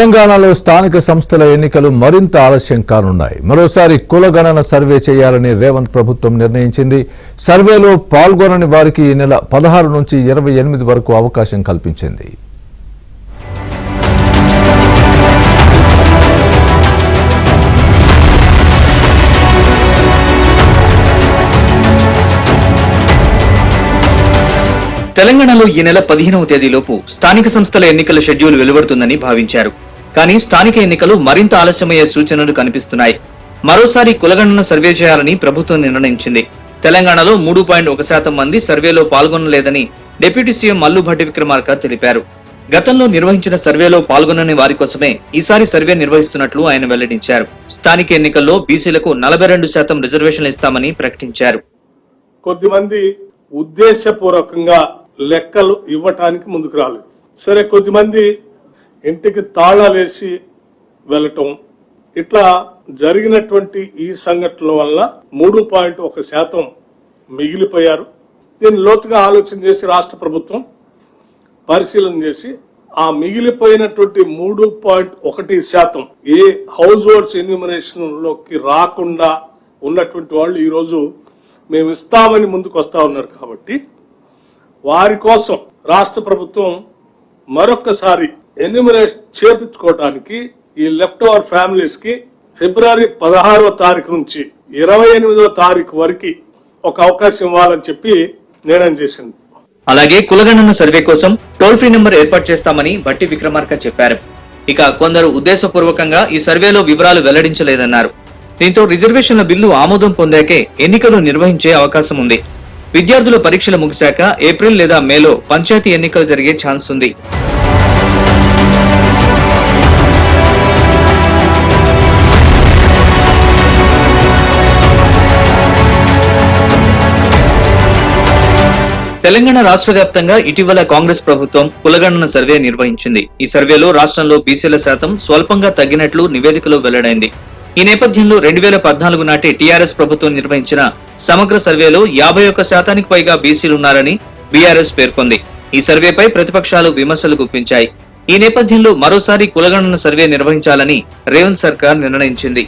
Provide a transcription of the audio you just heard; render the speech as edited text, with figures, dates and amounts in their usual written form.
తెలంగాణలో స్థానిక సంస్థల ఎన్నికలు మరింత ఆలస్యం కానున్నాయి. మరోసారి కులగణన సర్వే చేయాలని రేవంత్ ప్రభుత్వం నిర్ణయించింది. సర్వేలో పాల్గొనని వారికి ఈ నెల 16 నుంచి 28 వరకు అవకాశం కల్పించింది. తెలంగాణలో ఈ నెల 15వ తేదీలోపు స్థానిక సంస్థల ఎన్నికల షెడ్యూల్ వెలువడుతుందని భావించారు. కానీ స్థానిక ఎన్నికలు మరింత ఆలస్యమయ్యే సూచనలు కనిపిస్తున్నాయి. మరోసారి కులగణన సర్వే చేయాలని ప్రభుత్వం నిర్ణయించింది. తెలంగాణలో 3.1% మంది సర్వేలో పాల్గొనలేదని డిప్యూటీ సీఎం మల్లు భట్టి విక్రమార్క తెలిపారు. గతంలో నిర్వహించిన సర్వేలో పాల్గొనని వారి కోసమే ఈసారి సర్వే నిర్వహిస్తున్నట్లు ఆయన వెల్లడించారు. స్థానిక ఎన్నికల్లో బీసీలకు 42% రిజర్వేషన్లు ఇస్తామని ప్రకటించారు. కొద్దిమంది ఉద్దేశపూర్వకంగా లెక్కలు ఇవ్వటానికి ముందుకు రాలేదు. సరే, కొద్దిమంది ఇంటికి తాళాలేసి వెళ్ళటం, ఇట్లా జరిగినటువంటి ఈ సంఘటనల వల్ల 3.1% మిగిలిపోయారు. దీన్ని లోతుగా ఆలోచన చేసి రాష్ట్ర ప్రభుత్వం పరిశీలన చేసి ఆ మిగిలిపోయినటువంటి 3.1% ఏ హౌస్ హోల్డ్స్ ఎన్యూమరేషన్ లోకి రాకుండా ఉన్నటువంటి వాళ్ళు ఈరోజు మేము ఇస్తామని ముందుకు వస్తా ఉన్నారు. కాబట్టి వారి కోసం రాష్ట్ర ప్రభుత్వం మరొకసారి ఎన్యూమరేషన్ చేపించుకోవడానికి ఈ లెఫ్ట్ ఓవర్ ఫ్యామిలీస్ కి ఫిబ్రవరి 16వ తారీఖు నుంచి 28వ తారీఖు వరకు ఒక అవకాశం ఇవ్వాలని చెప్పి నిర్ణయం చేసింది. అలాగే కులగణన సర్వే కోసం టోల్ ఫ్రీ నెంబర్ ఏర్పాటు చేస్తామని భట్టి విక్రమార్క చెప్పారు. ఇక కొందరు ఉద్దేశపూర్వకంగా ఈ సర్వేలో వివరాలు వెల్లడించలేదన్నారు. దీంతో రిజర్వేషన్ల బిల్లు ఆమోదం పొందాకే ఎన్నికలు నిర్వహించే అవకాశం ఉంది. విద్యార్థుల పరీక్షలు ముగిశాక ఏప్రిల్ లేదా మేలో పంచాయతీ ఎన్నికలు జరిగే ఛాన్స్ ఉంది. తెలంగాణ రాష్ట్ర వ్యాప్తంగా ఇటీవల కాంగ్రెస్ ప్రభుత్వం కులగణన సర్వే నిర్వహించింది. ఈ సర్వేలో రాష్ట్రంలో బీసీల శాతం స్వల్పంగా తగ్గినట్లు నివేదికలో వెల్లడైంది. ఈ నేపథ్యంలో 2014 నాటి టీఆర్ఎస్ ప్రభుత్వం నిర్వహించిన సమగ్ర సర్వేలో 51% పైగా బీసీలున్నారని బీఆర్ఎస్ పేర్కొంది. ఈ సర్వేపై ప్రతిపక్షాలు విమర్శలు గుప్పించాయి. ఈ నేపథ్యంలో మరోసారి కులగణన సర్వే నిర్వహించాలని రేవంత్ సర్కార్ నిర్ణయించింది.